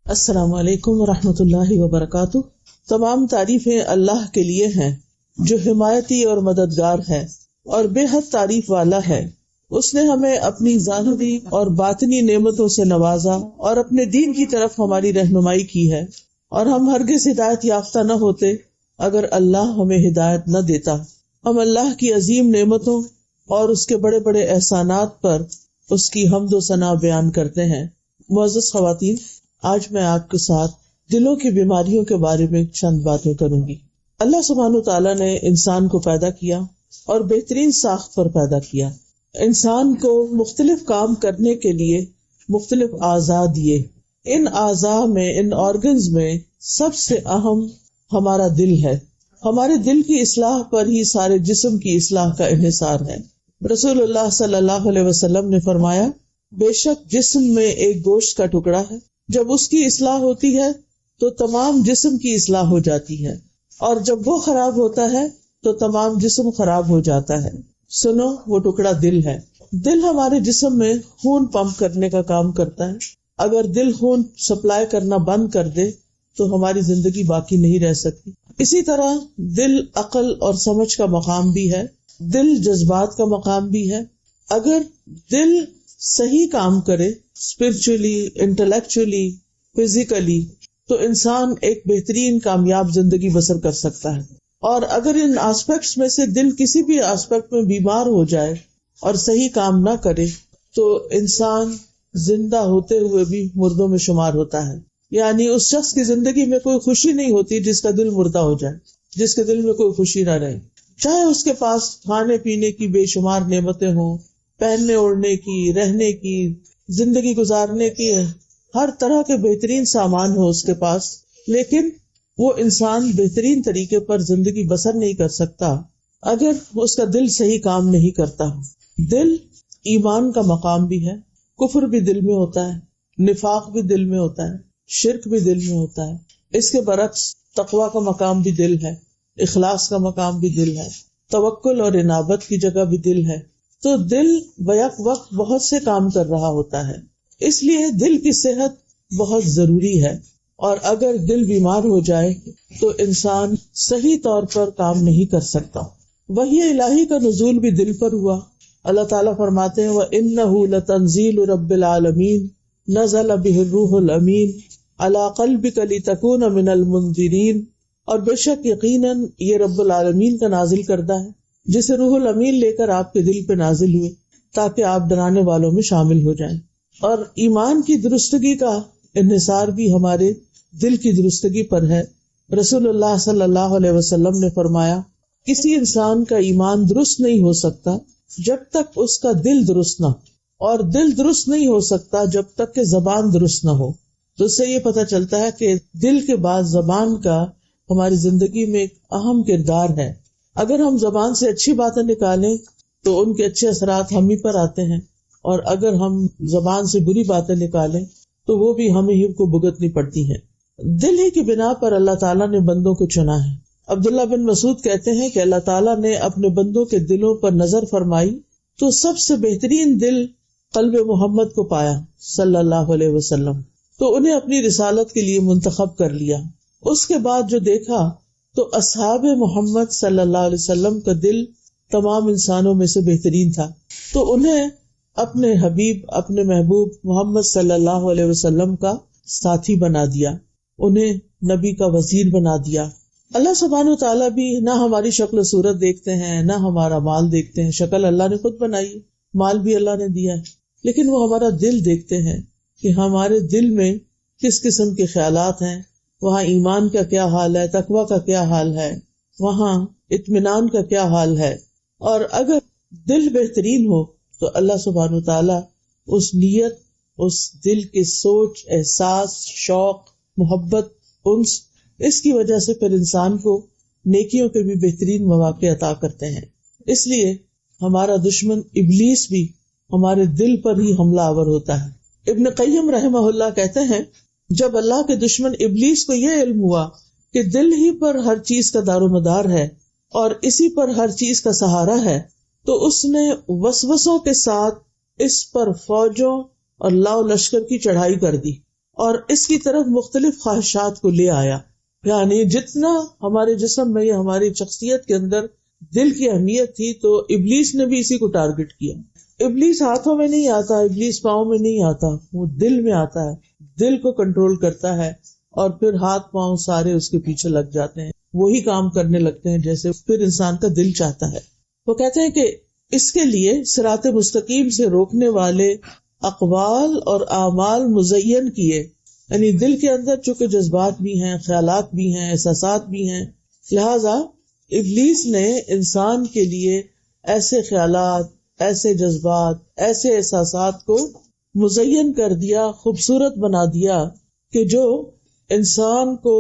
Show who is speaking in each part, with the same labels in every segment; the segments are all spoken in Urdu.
Speaker 1: السلام علیکم ورحمۃ اللہ وبرکاتہ۔ تمام تعریفیں اللہ کے لیے ہیں جو حمایتی اور مددگار ہے اور بے حد تعریف والا ہے۔ اس نے ہمیں اپنی ظاہری اور باطنی نعمتوں سے نوازا اور اپنے دین کی طرف ہماری رہنمائی کی ہے، اور ہم ہرگز ہدایت یافتہ نہ ہوتے اگر اللہ ہمیں ہدایت نہ دیتا۔ ہم اللہ کی عظیم نعمتوں اور اس کے بڑے بڑے احسانات پر اس کی حمد و ثنا بیان کرتے ہیں۔ معزز خواتین، آج میں آپ کے ساتھ دلوں کی بیماریوں کے بارے میں چند باتیں کروں گی۔ اللہ سبحانہ تعالیٰ نے انسان کو پیدا کیا اور بہترین ساخت پر پیدا کیا۔ انسان کو مختلف کام کرنے کے لیے مختلف اعضاء دیے۔ ان اعضاء میں، ان آرگنز میں سب سے اہم ہمارا دل ہے۔ ہمارے دل کی اصلاح پر ہی سارے جسم کی اصلاح کا انحصار ہے۔ رسول اللہ صلی اللہ علیہ وسلم نے فرمایا، بے شک جسم میں ایک گوشت کا ٹکڑا ہے، جب اس کی اصلاح ہوتی ہے تو تمام جسم کی اصلاح ہو جاتی ہے، اور جب وہ خراب ہوتا ہے تو تمام جسم خراب ہو جاتا ہے۔ سنو، وہ ٹکڑا دل ہے۔ دل ہمارے جسم میں خون پمپ کرنے کا کام کرتا ہے۔ اگر دل خون سپلائی کرنا بند کر دے تو ہماری زندگی باقی نہیں رہ سکتی۔ اسی طرح دل عقل اور سمجھ کا مقام بھی ہے، دل جذبات کا مقام بھی ہے۔ اگر دل صحیح کام کرے، اسپرچولی، انٹلیکچولی، فزیکلی، تو انسان ایک بہترین کامیاب زندگی بسر کر سکتا ہے۔ اور اگر ان آسپیکٹس میں سے دل کسی بھی آسپیکٹ میں بیمار ہو جائے اور صحیح کام نہ کرے تو انسان زندہ ہوتے ہوئے بھی مردوں میں شمار ہوتا ہے۔ یعنی اس شخص کی زندگی میں کوئی خوشی نہیں ہوتی جس کا دل مردہ ہو جائے، جس کے دل میں کوئی خوشی نہ رہے، چاہے اس کے پاس کھانے پینے کی بے شمار نعمتیں ہوں، پہننے اوڑھنے کی، رہنے کی، زندگی گزارنے کی ہر طرح کے بہترین سامان ہو اس کے پاس، لیکن وہ انسان بہترین طریقے پر زندگی بسر نہیں کر سکتا اگر اس کا دل صحیح کام نہیں کرتا۔ دل ایمان کا مقام بھی ہے، کفر بھی دل میں ہوتا ہے، نفاق بھی دل میں ہوتا ہے، شرک بھی دل میں ہوتا ہے۔ اس کے برعکس تقویٰ کا مقام بھی دل ہے، اخلاص کا مقام بھی دل ہے، توکل اور انابت کی جگہ بھی دل ہے۔ تو دل بیک وقت بہت سے کام کر رہا ہوتا ہے، اس لیے دل کی صحت بہت ضروری ہے۔ اور اگر دل بیمار ہو جائے تو انسان صحیح طور پر کام نہیں کر سکتا۔ وحی الہی کا نزول بھی دل پر ہوا۔ اللہ تعالیٰ فرماتے ہیں، وَإِنَّهُ لَتَنزِيلُ رَبِّ الْعَالَمِينَ نَزَلَ بِهِ الرُّوحُ الْأَمِينُ عَلَى قَلْبِكَ لِتَكُونَ مِنَ الْمُنذِرِينَ، اور بے شک یقیناً یہ رب العالمین کا نازل کردہ ہے جسے روح الامین لے کر آپ کے دل پہ نازل ہوئے تاکہ آپ ڈرانے والوں میں شامل ہو جائیں۔ اور ایمان کی درستگی کا انحصار بھی ہمارے دل کی درستگی پر ہے۔ رسول اللہ صلی اللہ علیہ وسلم نے فرمایا، کسی انسان کا ایمان درست نہیں ہو سکتا جب تک اس کا دل درست نہ ہو، اور دل درست نہیں ہو سکتا جب تک کہ زبان درست نہ ہو۔ تو اس سے یہ پتہ چلتا ہے کہ دل کے بعد زبان کا ہماری زندگی میں ایک اہم کردار ہے۔ اگر ہم زبان سے اچھی باتیں نکالیں تو ان کے اچھے اثرات ہم ہی پر آتے ہیں، اور اگر ہم زبان سے بری باتیں نکالیں تو وہ بھی ہمیں ہی کو بھگتنی پڑتی ہیں۔ دل ہی کی بنا پر اللہ تعالیٰ نے بندوں کو چنا ہے۔ عبداللہ بن مسعود کہتے ہیں کہ اللہ تعالیٰ نے اپنے بندوں کے دلوں پر نظر فرمائی تو سب سے بہترین دل قلب محمد کو پایا صلی اللہ علیہ وسلم، تو انہیں اپنی رسالت کے لیے منتخب کر لیا۔ اس کے بعد جو دیکھا تو اصحاب محمد صلی اللہ علیہ وسلم کا دل تمام انسانوں میں سے بہترین تھا، تو انہیں اپنے حبیب، اپنے محبوب محمد صلی اللہ علیہ وسلم کا ساتھی بنا دیا، انہیں نبی کا وزیر بنا دیا۔ اللہ سبحانہ وتعالیٰ بھی نہ ہماری شکل و صورت دیکھتے ہیں، نہ ہمارا مال دیکھتے ہیں، شکل اللہ نے خود بنائی ہے، مال بھی اللہ نے دیا ہے، لیکن وہ ہمارا دل دیکھتے ہیں کہ ہمارے دل میں کس قسم کے خیالات ہیں، وہاں ایمان کا کیا حال ہے، تقویٰ کا کیا حال ہے، وہاں اطمینان کا کیا حال ہے۔ اور اگر دل بہترین ہو تو اللہ سبحانہ وتعالیٰ اس نیت، اس دل کی سوچ، احساس، شوق، محبت، انس، اس کی وجہ سے پھر انسان کو نیکیوں کے بھی بہترین مواقع عطا کرتے ہیں۔ اس لیے ہمارا دشمن ابلیس بھی ہمارے دل پر ہی حملہ آور ہوتا ہے۔ ابن قیم رحمہ اللہ کہتے ہیں، جب اللہ کے دشمن ابلیس کو یہ علم ہوا کہ دل ہی پر ہر چیز کا دار و مدار ہے اور اسی پر ہر چیز کا سہارا ہے، تو اس نے وسوسوں کے ساتھ اس پر فوجوں اور لاؤ لشکر کی چڑھائی کر دی اور اس کی طرف مختلف خواہشات کو لے آیا. یعنی جتنا ہمارے جسم میں یا ہماری شخصیت کے اندر دل کی اہمیت تھی تو ابلیس نے بھی اسی کو ٹارگٹ کیا. ابلیس ہاتھوں میں نہیں آتا، ابلیس پاؤں میں نہیں آتا، وہ دل میں آتا ہے، دل کو کنٹرول کرتا ہے اور پھر ہاتھ پاؤں سارے اس کے پیچھے لگ جاتے ہیں، وہی کام کرنے لگتے ہیں جیسے پھر انسان کا دل چاہتا ہے. وہ کہتے ہیں کہ اس کے لیے صراط مستقیم سے روکنے والے اقوال اور اعمال مزین کیے. یعنی دل کے اندر چونکہ جذبات بھی ہیں، خیالات بھی ہیں، احساسات بھی ہیں، لہذا ابلیس نے انسان کے لیے ایسے خیالات، ایسے جذبات، ایسے احساسات کو مزین کر دیا، خوبصورت بنا دیا کہ جو انسان کو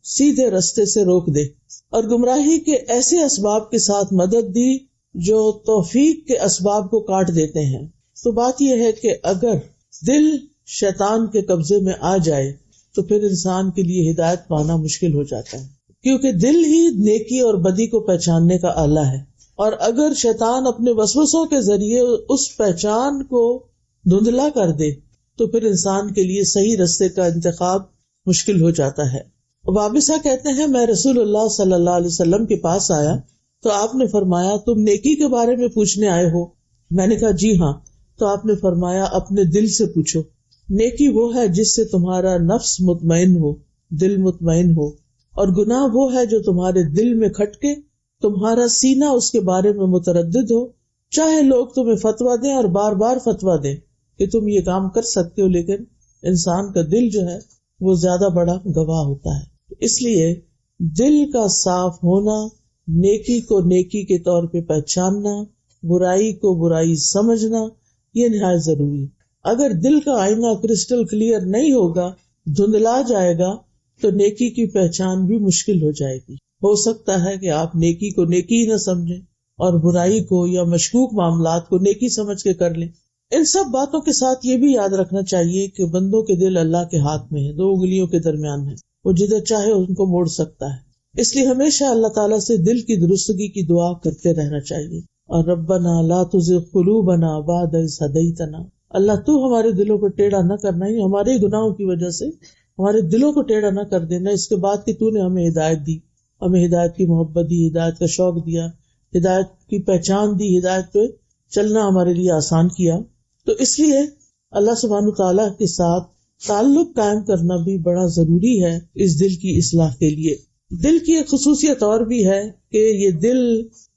Speaker 1: سیدھے رستے سے روک دے، اور گمراہی کے ایسے اسباب کے ساتھ مدد دی جو توفیق کے اسباب کو کاٹ دیتے ہیں. تو بات یہ ہے کہ اگر دل شیطان کے قبضے میں آ جائے تو پھر انسان کے لیے ہدایت پانا مشکل ہو جاتا ہے، کیونکہ دل ہی نیکی اور بدی کو پہچاننے کا آلہ ہے. اور اگر شیطان اپنے وسوسوں کے ذریعے اس پہچان کو دھندلا کر دے تو پھر انسان کے لیے صحیح رستے کا انتخاب مشکل ہو جاتا ہے. وابسہ کہتے ہیں میں رسول اللہ صلی اللہ علیہ وسلم کے پاس آیا تو آپ نے فرمایا تم نیکی کے بارے میں پوچھنے آئے ہو؟ میں نے کہا جی ہاں. تو آپ نے فرمایا اپنے دل سے پوچھو. نیکی وہ ہے جس سے تمہارا نفس مطمئن ہو، دل مطمئن ہو، اور گناہ وہ ہے جو تمہارے دل میں کھٹکے تمہارا سینہ اس کے بارے میں متردد ہو، چاہے لوگ تمہیں فتویٰ دیں اور بار بار فتویٰ دیں کہ تم یہ کام کر سکتے ہو، لیکن انسان کا دل جو ہے وہ زیادہ بڑا گواہ ہوتا ہے. اس لیے دل کا صاف ہونا، نیکی کو نیکی کے طور پہ پہچاننا، برائی کو برائی سمجھنا، یہ نہایت ضروری ہے. اگر دل کا آئینہ کرسٹل کلیئر نہیں ہوگا، دھندلا جائے گا، تو نیکی کی پہچان بھی مشکل ہو جائے گی. ہو سکتا ہے کہ آپ نیکی کو نیکی ہی نہ سمجھیں اور برائی کو یا مشکوک معاملات کو نیکی سمجھ کے کر لیں. ان سب باتوں کے ساتھ یہ بھی یاد رکھنا چاہیے کہ بندوں کے دل اللہ کے ہاتھ میں ہے، 2 انگلیوں کے درمیان ہے، وہ جدھر چاہے ان کو موڑ سکتا ہے. اس لیے ہمیشہ اللہ تعالیٰ سے دل کی درستگی کی دعا کرتے رہنا چاہیے. اور ربنا لا تزغ قلوبنا بعد اذ ہدیتنا، اللہ تو ہمارے دلوں کو ٹیڑھا نہ کرنا، ہی ہمارے گناہوں کی وجہ سے ہمارے دلوں کو ٹیڑھا نہ کر دینا، اس کے بعد کہ تو نے ہمیں ہدایت دی، ہمیں ہدایت کی محبت دی، ہدایت کا شوق دیا، ہدایت کی پہچان دی، ہدایت پہ چلنا ہمارے لیے آسان کیا. تو اس لیے اللہ سبحانہ تعالیٰ کے ساتھ تعلق قائم کرنا بھی بڑا ضروری ہے اس دل کی اصلاح کے لیے. دل کی ایک خصوصیت اور بھی ہے کہ یہ دل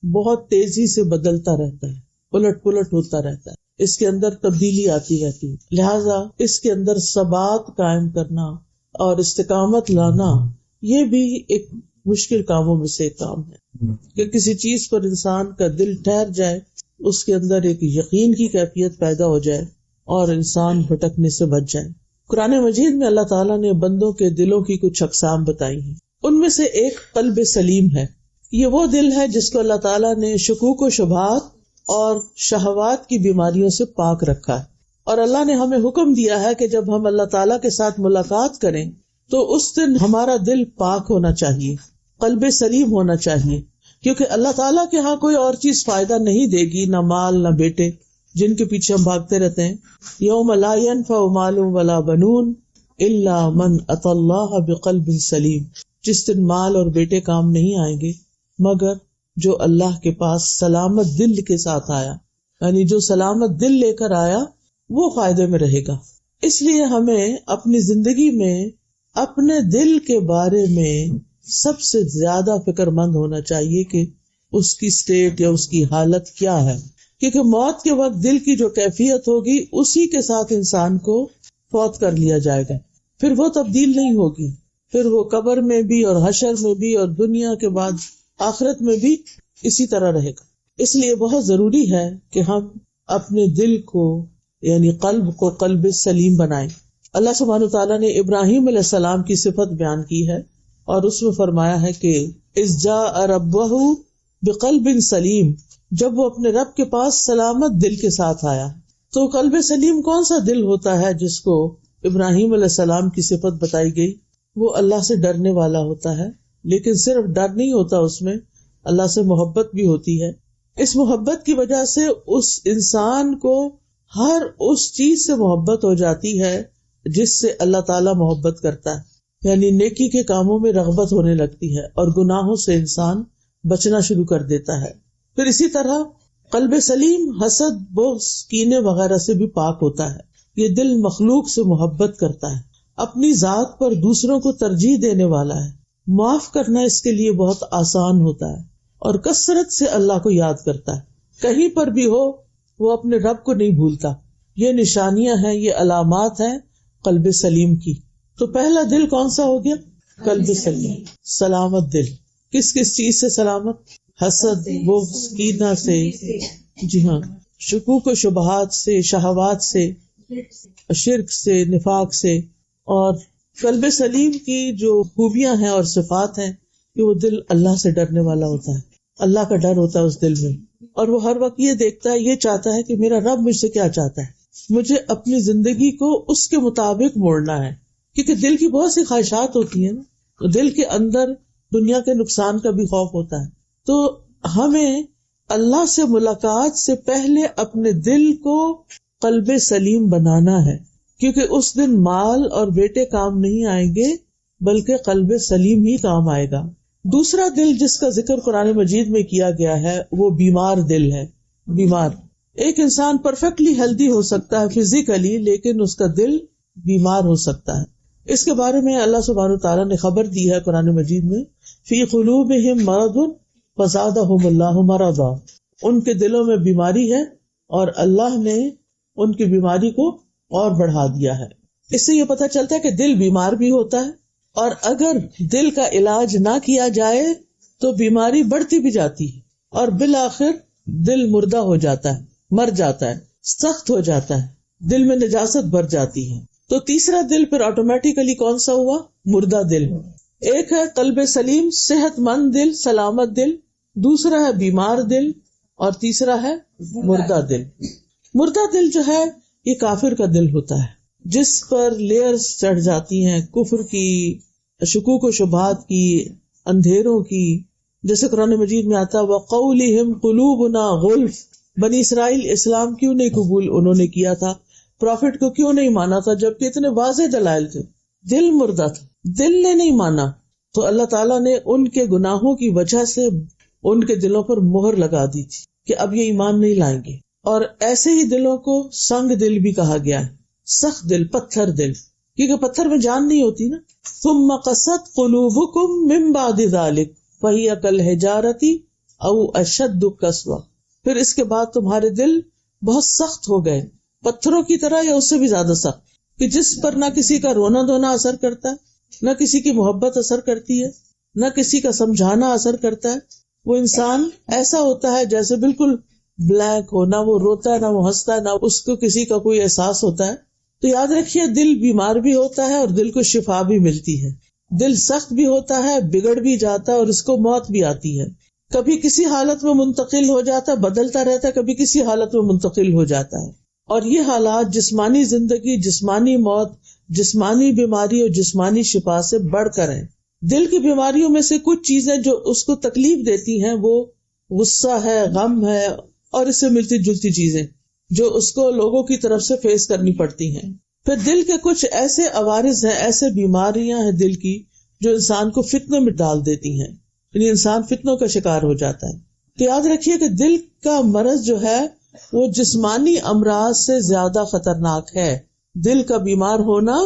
Speaker 1: بہت تیزی سے بدلتا رہتا ہے، الٹ پلٹ ہوتا رہتا ہے، اس کے اندر تبدیلی آتی رہتی ہے. لہذا اس کے اندر ثبات قائم کرنا اور استقامت لانا یہ بھی ایک مشکل کاموں میں سے ایک کام ہے کہ کسی چیز پر انسان کا دل ٹھہر جائے، اس کے اندر ایک یقین کی کیفیت پیدا ہو جائے اور انسان بھٹکنے سے بچ جائے. قرآن مجید میں اللہ تعالیٰ نے بندوں کے دلوں کی کچھ اقسام بتائی ہیں. ان میں سے ایک قلب سلیم ہے. یہ وہ دل ہے جس کو اللہ تعالیٰ نے شکوک و شبہات اور شہوات کی بیماریوں سے پاک رکھا ہے. اور اللہ نے ہمیں حکم دیا ہے کہ جب ہم اللہ تعالیٰ کے ساتھ ملاقات کریں تو اس دن ہمارا دل پاک ہونا چاہیے، قلب سلیم ہونا چاہیے، کیونکہ اللہ تعالیٰ کے ہاں کوئی اور چیز فائدہ نہیں دے گی، نہ مال نہ بیٹے جن کے پیچھے ہم بھاگتے رہتے ہیں. یوم لا ينفع مال ولا بنون الا من اتى اللہ بقلب سلیم. جس دن مال اور بیٹے کام نہیں آئیں گے مگر جو اللہ کے پاس سلامت دل کے ساتھ آیا، یعنی جو سلامت دل لے کر آیا وہ فائدے میں رہے گا. اس لیے ہمیں اپنی زندگی میں اپنے دل کے بارے میں سب سے زیادہ فکر مند ہونا چاہیے کہ اس کی سٹیٹ یا اس کی حالت کیا ہے، کیونکہ موت کے وقت دل کی جو کیفیت ہوگی اسی کے ساتھ انسان کو فوت کر لیا جائے گا، پھر وہ تبدیل نہیں ہوگی، پھر وہ قبر میں بھی اور حشر میں بھی اور دنیا کے بعد آخرت میں بھی اسی طرح رہے گا. اس لیے بہت ضروری ہے کہ ہم اپنے دل کو یعنی قلب کو قلب سلیم بنائیں. اللہ سبحانہ تعالیٰ نے ابراہیم علیہ السلام کی صفت بیان کی ہے اور اس میں فرمایا ہے کہ اذ جاء ربہ بقلب سلیم، جب وہ اپنے رب کے پاس سلامت دل کے ساتھ آیا. تو قلب سلیم کون سا دل ہوتا ہے جس کو ابراہیم علیہ السلام کی صفت بتائی گئی؟ وہ اللہ سے ڈرنے والا ہوتا ہے، لیکن صرف ڈر نہیں ہوتا، اس میں اللہ سے محبت بھی ہوتی ہے. اس محبت کی وجہ سے اس انسان کو ہر اس چیز سے محبت ہو جاتی ہے جس سے اللہ تعالیٰ محبت کرتا ہے، یعنی نیکی کے کاموں میں رغبت ہونے لگتی ہے اور گناہوں سے انسان بچنا شروع کر دیتا ہے۔ پھر اسی طرح قلب سلیم حسد، بغض، کینے وغیرہ سے بھی پاک ہوتا ہے۔ یہ دل مخلوق سے محبت کرتا ہے، اپنی ذات پر دوسروں کو ترجیح دینے والا ہے، معاف کرنا اس کے لیے بہت آسان ہوتا ہے اور کثرت سے اللہ کو یاد کرتا ہے۔ کہیں پر بھی ہو وہ اپنے رب کو نہیں بھولتا۔ یہ نشانیاں ہیں، یہ علامات ہیں قلب سلیم کی۔ تو پہلا دل کون سا ہو گیا؟ قلب سلیم، سلامت دل۔ کس کس چیز سے سلامت؟ حسد، بغض، کینہ سے، جی ہاں، شکوک و شبہات سے، شہوات سے، شرک سے، نفاق سے۔ اور قلب سلیم کی جو خوبیاں ہیں اور صفات ہیں کہ وہ دل اللہ سے ڈرنے والا ہوتا ہے، اللہ کا ڈر ہوتا ہے اس دل میں، اور وہ ہر وقت یہ دیکھتا ہے، یہ چاہتا ہے کہ میرا رب مجھ سے کیا چاہتا ہے، مجھے اپنی زندگی کو اس کے مطابق موڑنا ہے۔ کیونکہ دل کی بہت سی خواہشات ہوتی ہیں نا، دل کے اندر دنیا کے نقصان کا بھی خوف ہوتا ہے۔ تو ہمیں اللہ سے ملاقات سے پہلے اپنے دل کو قلب سلیم بنانا ہے، کیونکہ اس دن مال اور بیٹے کام نہیں آئیں گے بلکہ قلب سلیم ہی کام آئے گا۔ دوسرا دل جس کا ذکر قرآن مجید میں کیا گیا ہے وہ بیمار دل ہے۔ بیمار، ایک انسان پرفیکٹلی ہیلدی ہو سکتا ہے فزیکلی، لیکن اس کا دل بیمار ہو سکتا ہے۔ اس کے بارے میں اللہ سبحانہ وتعالیٰ نے خبر دی ہے قرآن مجید میں، فی قلوبہم مرض فزادہم اللہ مرضا، ان کے دلوں میں بیماری ہے اور اللہ نے ان کی بیماری کو اور بڑھا دیا ہے۔ اس سے یہ پتہ چلتا ہے کہ دل بیمار بھی ہوتا ہے، اور اگر دل کا علاج نہ کیا جائے تو بیماری بڑھتی بھی جاتی ہے اور بالآخر دل مردہ ہو جاتا ہے، مر جاتا ہے، سخت ہو جاتا ہے، دل میں نجاست بھر جاتی ہے۔ تو تیسرا دل پھر آٹومیٹیکلی کون سا ہوا؟ مردہ دل۔ ایک ہے قلب سلیم، صحت مند دل، سلامت دل، دوسرا ہے بیمار دل، اور تیسرا ہے مردہ دل۔ مردہ دل جو ہے یہ کافر کا دل ہوتا ہے، جس پر لیئرز چڑھ جاتی ہیں کفر کی، شکوک و شبہات کی، اندھیروں کی۔ جیسے قرآن مجید میں آتا ہے وَقَوْلِهِمْ قُلُوبُنَا غُلْفٌ، بنی اسرائیل اسلام کیوں نہیں قبول انہوں نے کیا تھا، پروفٹ کو کیوں نہیں مانا تھا جبکہ اتنے واضح دلائل تھے، دل مردہ تھا، دل نے نہیں مانا۔ تو اللہ تعالیٰ نے ان کے گناہوں کی وجہ سے ان کے دلوں پر مہر لگا دی تھی کہ اب یہ ایمان نہیں لائیں گے۔ اور ایسے ہی دلوں کو سنگ دل بھی کہا گیا ہے، سخت دل، پتھر دل، کیونکہ پتھر میں جان نہیں ہوتی نا۔ ثم قست قلوبکم من بعد ذلک فہی کالحجارۃ او اشد قسوہ، پھر اس کے بعد تمہارے دل بہت سخت ہو گئے، پتھروں کی طرح یا اس سے بھی زیادہ سخت، کہ جس پر نہ کسی کا رونا دھونا اثر کرتا ہے، نہ کسی کی محبت اثر کرتی ہے، نہ کسی کا سمجھانا اثر کرتا ہے۔ وہ انسان ایسا ہوتا ہے جیسے بالکل بلینک ہو، نہ وہ روتا ہے، نہ وہ ہنستا ہے، نہ اس کو کسی کا کوئی احساس ہوتا ہے۔ تو یاد رکھیے دل بیمار بھی ہوتا ہے اور دل کو شفا بھی ملتی ہے، دل سخت بھی ہوتا ہے، بگڑ بھی جاتا ہے اور اس کو موت بھی آتی ہے، کبھی کسی حالت میں منتقل ہو جاتا ہے، بدلتا رہتا ہے، کبھی کسی حالت میں منتقل ہو جاتا ہے۔ اور یہ حالات جسمانی زندگی، جسمانی موت، جسمانی بیماری اور جسمانی شفا سے بڑھ کر ہیں۔ دل کی بیماریوں میں سے کچھ چیزیں جو اس کو تکلیف دیتی ہیں وہ غصہ ہے، غم ہے، اور اس سے ملتی جلتی چیزیں جو اس کو لوگوں کی طرف سے فیس کرنی پڑتی ہیں۔ پھر دل کے کچھ ایسے عوارض ہیں، ایسے بیماریاں ہیں دل کی جو انسان کو فتنوں میں ڈال دیتی ہیں، یعنی انسان فتنوں کا شکار ہو جاتا ہے۔ تو یاد رکھیے کہ دل کا مرض جو ہے وہ جسمانی امراض سے زیادہ خطرناک ہے۔ دل کا بیمار ہونا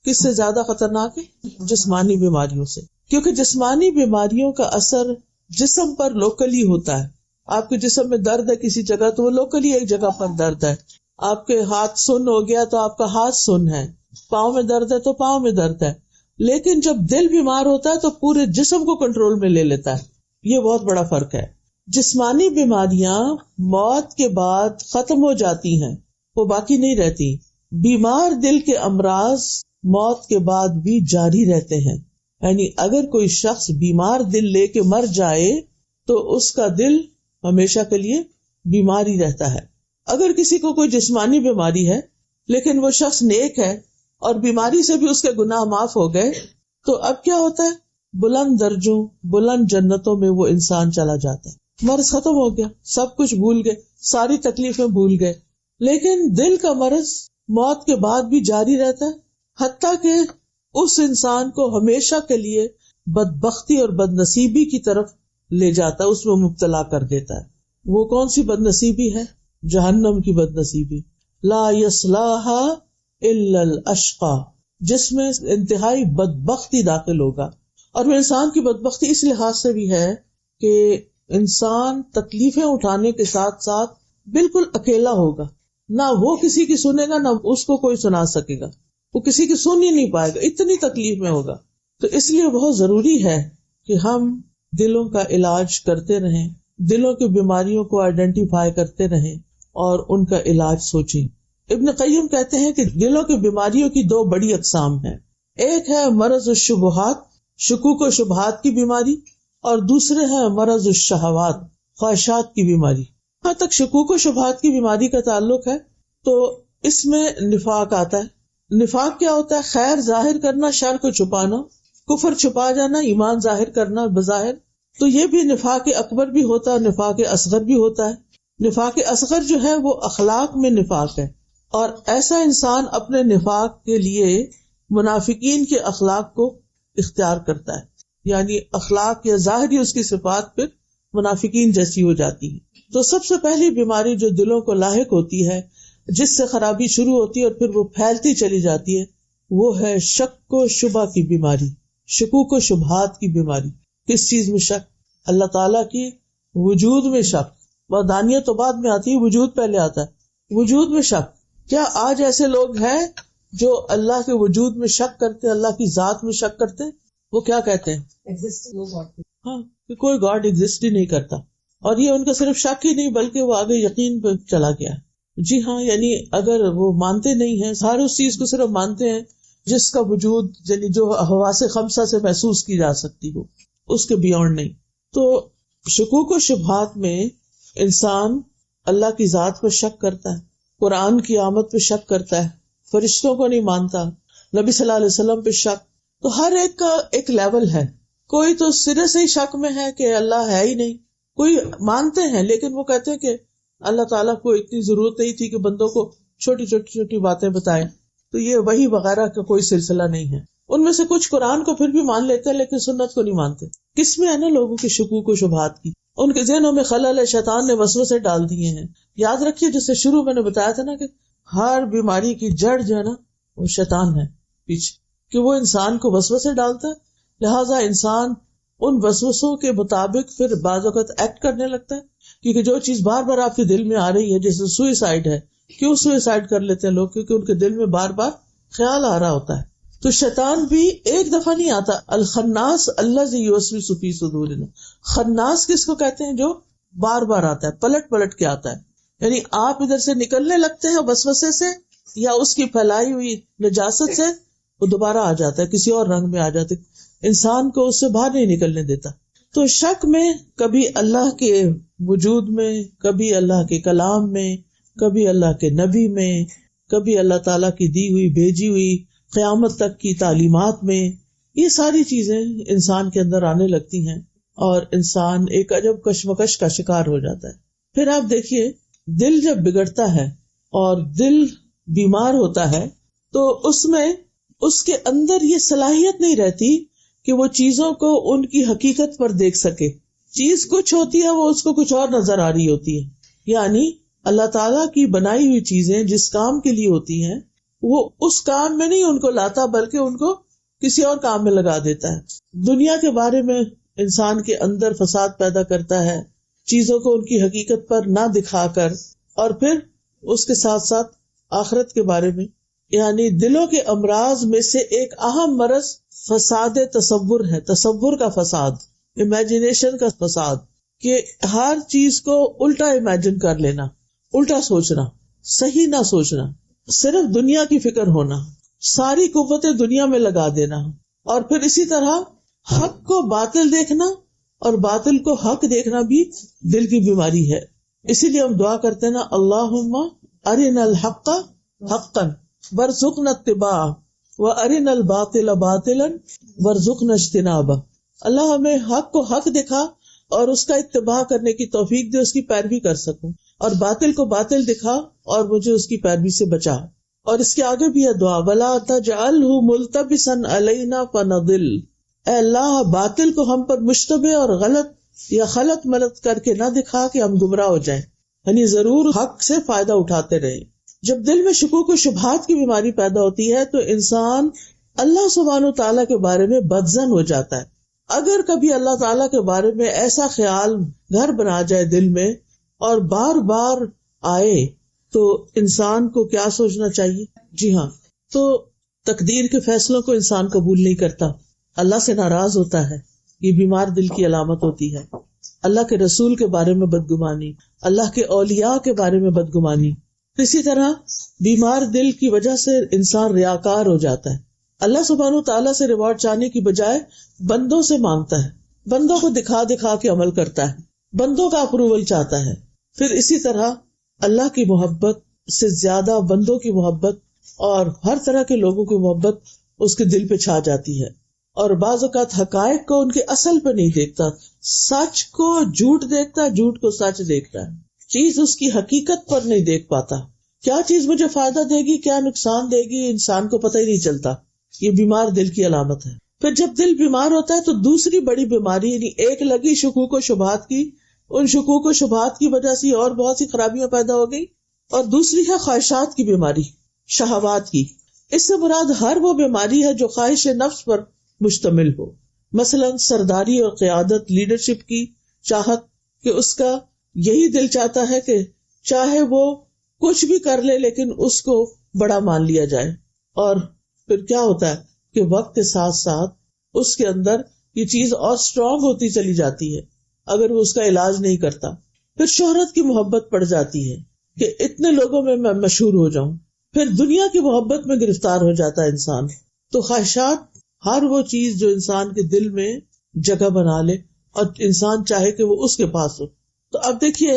Speaker 1: کس سے زیادہ خطرناک ہے؟ جسمانی بیماریوں سے، کیونکہ جسمانی بیماریوں کا اثر جسم پر لوکلی ہوتا ہے۔ آپ کے جسم میں درد ہے کسی جگہ تو وہ لوکلی ایک جگہ پر درد ہے، آپ کے ہاتھ سن ہو گیا تو آپ کا ہاتھ سن ہے، پاؤں میں درد ہے تو پاؤں میں درد ہے۔ لیکن جب دل بیمار ہوتا ہے تو پورے جسم کو کنٹرول میں لے لیتا ہے۔ یہ بہت بڑا فرق ہے۔ جسمانی بیماریاں موت کے بعد ختم ہو جاتی ہیں، وہ باقی نہیں رہتی۔ بیمار دل کے امراض موت کے بعد بھی جاری رہتے ہیں، یعنی اگر کوئی شخص بیمار دل لے کے مر جائے تو اس کا دل ہمیشہ کے لیے بیمار ہی رہتا ہے۔ اگر کسی کو کوئی جسمانی بیماری ہے لیکن وہ شخص نیک ہے اور بیماری سے بھی اس کے گناہ معاف ہو گئے تو اب کیا ہوتا ہے؟ بلند درجوں، بلند جنتوں میں وہ انسان چلا جاتا ہے۔ مرض ختم ہو گیا، سب کچھ بھول گئے، ساری تکلیفیں بھول گئے۔ لیکن دل کا مرض موت کے بعد بھی جاری رہتا ہے حتیٰ کہ اس انسان کو ہمیشہ کے لیے بدبختی اور بدنصیبی کی طرف لے جاتا ہے، اس میں مبتلا کر دیتا ہے. وہ کون سی بدنصیبی ہے؟ جہنم کی بدنصیبی. لا یصلاھا الا الاشقی، جس میں انتہائی بدبختی داخل ہوگا. اور وہ انسان کی بدبختی اس لحاظ سے بھی ہے کہ انسان تکلیفیں اٹھانے کے ساتھ ساتھ بالکل اکیلا ہوگا. نہ وہ کسی کی سنے گا، نہ اس کو کوئی سنا سکے گا، وہ کسی کی سن ہی نہیں پائے گا، اتنی تکلیف میں ہوگا. تو اس لیے بہت ضروری ہے کہ ہم دلوں کا علاج کرتے رہیں، دلوں کی بیماریوں کو آئیڈینٹیفائی کرتے رہیں اور ان کا علاج سوچیں. ابن قیم کہتے ہیں کہ دلوں کی بیماریوں کی دو بڑی اقسام ہیں. ایک ہے مرض الشبہات، شکوک و شبہات کی بیماری، اور دوسرے ہے مرض الشہوات، خواہشات کی بیماری. ہاں تک شکوک و شبہات کی بیماری کا تعلق ہے تو اس میں نفاق آتا ہے. نفاق کیا ہوتا ہے؟ خیر ظاہر کرنا، شر کو چھپانا، کفر چھپا جانا، ایمان ظاہر کرنا بظاہر. تو یہ بھی نفاق اکبر بھی ہوتا ہے، نفاق اصغر بھی ہوتا ہے. نفاق اصغر جو ہے وہ اخلاق میں نفاق ہے، اور ایسا انسان اپنے نفاق کے لیے منافقین کے اخلاق کو اختیار کرتا ہے، یعنی اخلاق یا ظاہری اس کی صفات پھر منافقین جیسی ہو جاتی ہے. تو سب سے پہلی بیماری جو دلوں کو لاحق ہوتی ہے، جس سے خرابی شروع ہوتی ہے اور پھر وہ پھیلتی چلی جاتی ہے، وہ ہے شک و شبہ کی بیماری، شکوک و شبہات کی بیماری. کس چیز میں شک؟ اللہ تعالیٰ کی وجود میں شک. وحدانیت تو بعد میں آتی ہے، وجود پہلے آتا ہے. وجود میں شک. کیا آج ایسے لوگ ہیں جو اللہ کے وجود میں شک کرتے، اللہ کی ذات میں شک کرتے؟ وہ کیا کہتے ہیں؟ ہاں، کہ کوئی گاڈ ایگزسٹ ہی نہیں کرتا. اور یہ ان کا صرف شک ہی نہیں بلکہ وہ آگے یقین پہ چلا گیا. جی ہاں، یعنی اگر وہ مانتے نہیں ہیں، سارے اس چیز کو صرف مانتے ہیں جس کا وجود یعنی جو حواس خمسہ سے محسوس کی جا سکتی ہو، اس کے بیونڈ نہیں. تو شکوک و شبہات میں انسان اللہ کی ذات پر شک کرتا ہے، قرآن کی آمد پہ شک کرتا ہے، فرشتوں کو نہیں مانتا، نبی صلی اللہ علیہ وسلم پہ شک. تو ہر ایک کا ایک لیول ہے. کوئی تو سرے سے ہی شک میں ہے کہ اللہ ہے ہی نہیں، کوئی مانتے ہیں لیکن وہ کہتے ہیں کہ اللہ تعالیٰ کو اتنی ضرورت نہیں تھی کہ بندوں کو چھوٹی چھوٹی چھوٹی باتیں بتائیں. تو یہ وحی وغیرہ کا کوئی سلسلہ نہیں ہے. ان میں سے کچھ قرآن کو پھر بھی مان لیتے ہیں لیکن سنت کو نہیں مانتے. کس میں ہے نا لوگوں کے شکوک و شبہات کی، ان کے ذہنوں میں خلل ہے، شیطان نے وسوسے ڈال دیے ہیں. یاد رکھیے جس سے شروع میں نے بتایا تھا نا کہ ہر بیماری کی جڑ جو ہے نا وہ شیطان ہے پیچھے، کہ وہ انسان کو وسوسے ڈالتا ہے. لہٰذا انسان ان وسوسوں کے مطابق پھر بعض اوقات ایکٹ کرنے لگتا ہے، کیونکہ جو چیز بار بار آپ کے دل میں آ رہی ہے، جیسے سوئسائڈ ہے. کیوں سوئسائڈ کر لیتے ہیں لوگ؟ کیونکہ ان کے دل میں بار بار خیال آ رہا ہوتا ہے. تو شیطان بھی ایک دفعہ نہیں آتا. الخناس الذی یوسوس فی صدورنا، خناس کس کو کہتے ہیں؟ جو بار بار آتا ہے، پلٹ پلٹ کے آتا ہے. یعنی آپ ادھر سے نکلنے لگتے ہیں وسوسے سے یا اس کی پھیلائی ہوئی نجاست سے، وہ دوبارہ آ جاتا ہے، کسی اور رنگ میں آ جاتا ہے، انسان کو اس سے باہر نہیں نکلنے دیتا. تو شک میں کبھی اللہ کے وجود میں، کبھی اللہ کے کلام میں، کبھی اللہ کے نبی میں، کبھی اللہ تعالیٰ کی دی ہوئی بھیجی ہوئی قیامت تک کی تعلیمات میں، یہ ساری چیزیں انسان کے اندر آنے لگتی ہیں اور انسان ایک عجب کشمکش کا شکار ہو جاتا ہے. پھر آپ دیکھیے دل جب بگڑتا ہے اور دل بیمار ہوتا ہے تو اس میں اس کے اندر یہ صلاحیت نہیں رہتی کہ وہ چیزوں کو ان کی حقیقت پر دیکھ سکے. چیز کچھ ہوتی ہے، وہ اس کو کچھ اور نظر آ رہی ہوتی ہے. یعنی اللہ تعالیٰ کی بنائی ہوئی چیزیں جس کام کے لیے ہوتی ہیں وہ اس کام میں نہیں ان کو لاتا بلکہ ان کو کسی اور کام میں لگا دیتا ہے. دنیا کے بارے میں انسان کے اندر فساد پیدا کرتا ہے، چیزوں کو ان کی حقیقت پر نہ دکھا کر، اور پھر اس کے ساتھ ساتھ آخرت کے بارے میں. یعنی دلوں کے امراض میں سے ایک اہم مرض فساد تصور ہے، تصور کا فساد، امیجنیشن کا فساد، کہ ہر چیز کو الٹا امیجن کر لینا، الٹا سوچنا، صحیح نہ سوچنا، صرف دنیا کی فکر ہونا، ساری قوتیں دنیا میں لگا دینا، اور پھر اسی طرح حق کو باطل دیکھنا اور باطل کو حق دیکھنا بھی دل کی بیماری ہے. اسی لیے ہم دعا کرتے ہیں نا، اللہم ارنا الحق حقا وارزقنا اتباعہ وارنا الباطل باطلا وارزقنا اجتنابہ. اللہ ہمیں حق کو حق دکھا اور اس کا اتباع کرنے کی توفیق دے، اس کی پیروی کر سکوں، اور باطل کو باطل دکھا اور مجھے اس کی پیروی سے بچا. اور اس کے آگے بھی ہے دعا وَلَا تَجْعَلْهُ مُلْتَبِسًا عَلَيْنَا فَنَضِلَّ، اے اللہ باطل کو ہم پر مشتبہ اور غلط یا خلط ملط کر کے نہ دکھا کہ ہم گمراہ ہو جائیں، یعنی ضرور حق سے فائدہ اٹھاتے رہیں۔ جب دل میں شکوک و شبہات کی بیماری پیدا ہوتی ہے تو انسان اللہ سبحانہ و تعالیٰ کے بارے میں بدظن ہو جاتا ہے۔ اگر کبھی اللہ تعالیٰ کے بارے میں ایسا خیال گھر بنا جائے دل میں اور بار بار آئے تو انسان کو کیا سوچنا چاہیے؟ جی ہاں، تو تقدیر کے فیصلوں کو انسان قبول نہیں کرتا، اللہ سے ناراض ہوتا ہے، یہ بیمار دل کی علامت ہوتی ہے۔ اللہ کے رسول کے بارے میں بدگمانی، اللہ کے اولیاء کے بارے میں بدگمانی۔ اسی طرح بیمار دل کی وجہ سے انسان ریاکار ہو جاتا ہے، اللہ سبحانہ و تعالیٰ سے ریوارڈ چاہنے کی بجائے بندوں سے مانگتا ہے، بندوں کو دکھا دکھا کے عمل کرتا ہے، بندوں کا اپروول چاہتا ہے۔ پھر اسی طرح اللہ کی محبت سے زیادہ بندوں کی محبت اور ہر طرح کے لوگوں کی محبت اس کے دل پہ چھا جاتی ہے، اور بعض اوقات حقائق کو ان کے اصل پہ نہیں دیکھتا، سچ کو جھوٹ دیکھتا، جھوٹ کو سچ دیکھتا ہے، چیز اس کی حقیقت پر نہیں دیکھ پاتا، کیا چیز مجھے فائدہ دے گی کیا نقصان دے گی انسان کو پتہ ہی نہیں چلتا۔ یہ بیمار دل کی علامت ہے۔ پھر جب دل بیمار ہوتا ہے تو دوسری بڑی بیماری، یعنی ایک لگی شکوک و شبہات کی، ان شکوک و شبہات کی وجہ سے اور بہت سی خرابیاں پیدا ہو گئی، اور دوسری ہے خواہشات کی بیماری، شہوات کی۔ اس سے مراد ہر وہ بیماری ہے جو خواہش نفس پر مشتمل ہو، مثلا سرداری اور قیادت، لیڈرشپ کی چاہت، کہ اس کا یہی دل چاہتا ہے کہ چاہے وہ کچھ بھی کر لے لیکن اس کو بڑا مان لیا جائے، اور پھر کیا ہوتا ہے کہ وقت کے ساتھ ساتھ اس کے اندر یہ چیز اور اسٹرانگ ہوتی چلی جاتی ہے اگر وہ اس کا علاج نہیں کرتا۔ پھر شہرت کی محبت پڑ جاتی ہے کہ اتنے لوگوں میں میں مشہور ہو جاؤں، پھر دنیا کی محبت میں گرفتار ہو جاتا ہے انسان۔ تو خواہشات ہر وہ چیز جو انسان کے دل میں جگہ بنا لے اور انسان چاہے کہ وہ اس کے پاس ہو۔ تو اب دیکھیے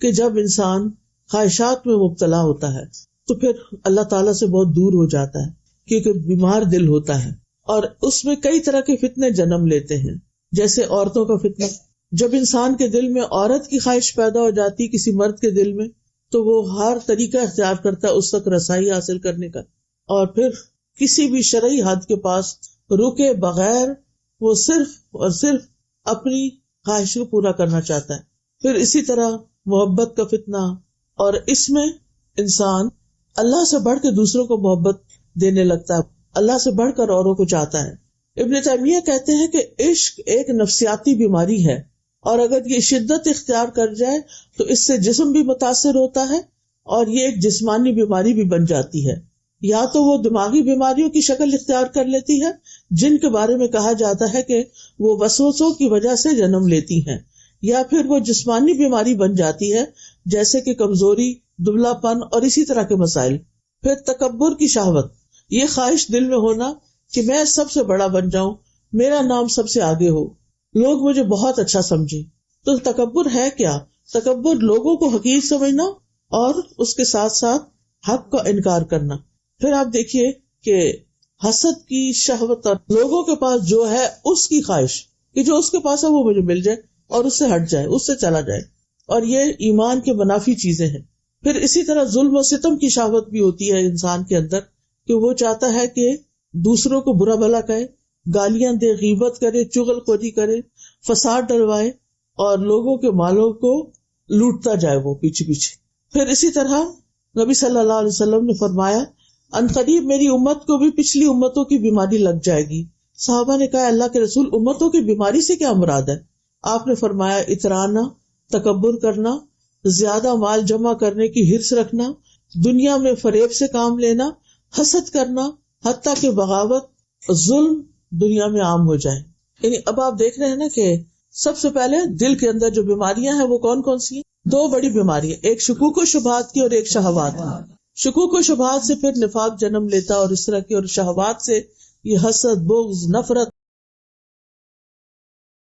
Speaker 1: کہ جب انسان خواہشات میں مبتلا ہوتا ہے تو پھر اللہ تعالیٰ سے بہت دور ہو جاتا ہے، کیونکہ بیمار دل ہوتا ہے، اور اس میں کئی طرح کے فتنے جنم لیتے ہیں، جیسے عورتوں کا فتنہ۔ جب انسان کے دل میں عورت کی خواہش پیدا ہو جاتی کسی مرد کے دل میں تو وہ ہر طریقہ اختیار کرتا ہے اس تک رسائی حاصل کرنے کا، اور پھر کسی بھی شرعی حد کے پاس رکے بغیر وہ صرف اور صرف اپنی خواہش کو پورا کرنا چاہتا ہے۔ پھر اسی طرح محبت کا فتنہ، اور اس میں انسان اللہ سے بڑھ کے دوسروں کو محبت دینے لگتا ہے، اللہ سے بڑھ کر اوروں کو چاہتا ہے۔ ابن تیمیہ کہتے ہیں کہ عشق ایک نفسیاتی بیماری ہے، اور اگر یہ شدت اختیار کر جائے تو اس سے جسم بھی متاثر ہوتا ہے اور یہ ایک جسمانی بیماری بھی بن جاتی ہے، یا تو وہ دماغی بیماریوں کی شکل اختیار کر لیتی ہے جن کے بارے میں کہا جاتا ہے کہ وہ وسوسوں کی وجہ سے جنم لیتی ہیں، یا پھر وہ جسمانی بیماری بن جاتی ہے جیسے کہ کمزوری، دبلا پن اور اسی طرح کے مسائل۔ پھر تکبر کی شہوت، یہ خواہش دل میں ہونا کہ میں سب سے بڑا بن جاؤں، میرا نام سب سے آگے ہو، لوگ مجھے بہت اچھا سمجھیں۔ تو تکبر ہے کیا؟ تکبر لوگوں کو حقیر سمجھنا اور اس کے ساتھ ساتھ حق کا انکار کرنا۔ پھر آپ دیکھیے کہ حسد کی شہوت، اور لوگوں کے پاس جو ہے اس کی خواہش کہ جو اس کے پاس ہے وہ مجھے مل جائے اور اس سے ہٹ جائے، اس سے چلا جائے، اور یہ ایمان کے منافی چیزیں ہیں۔ پھر اسی طرح ظلم و ستم کی شہوت بھی ہوتی ہے انسان کے اندر، کہ وہ چاہتا ہے کہ دوسروں کو برا بھلا کہے، گالیاں دے، غیبت کرے، چغل خوری کرے، فساد ڈلوائے اور لوگوں کے مالوں کو لوٹتا جائے وہ پیچھے پیچھے۔ پھر اسی طرح نبی صلی اللہ علیہ وسلم نے فرمایا عنقریب میری امت کو بھی پچھلی امتوں کی بیماری لگ جائے گی۔ صحابہ نے کہا اللہ کے رسول امتوں کی بیماری سے کیا مراد ہے؟ آپ نے فرمایا اترانا، تکبر کرنا، زیادہ مال جمع کرنے کی حرص رکھنا، دنیا میں فریب سے کام لینا، حسد کرنا، حتیٰ کہ بغاوت، ظلم دنیا میں عام ہو جائے۔ یعنی اب آپ دیکھ رہے ہیں نا کہ سب سے پہلے دل کے اندر جو بیماریاں ہیں وہ کون کون سی ہیں؟ دو بڑی بیماریاں، ایک شکوک و شبہات کی اور ایک شہوات کی۔ شکوک و شبہات سے پھر نفاق جنم لیتا اور اس طرح کی، اور شہوات سے یہ حسد، بغض، نفرت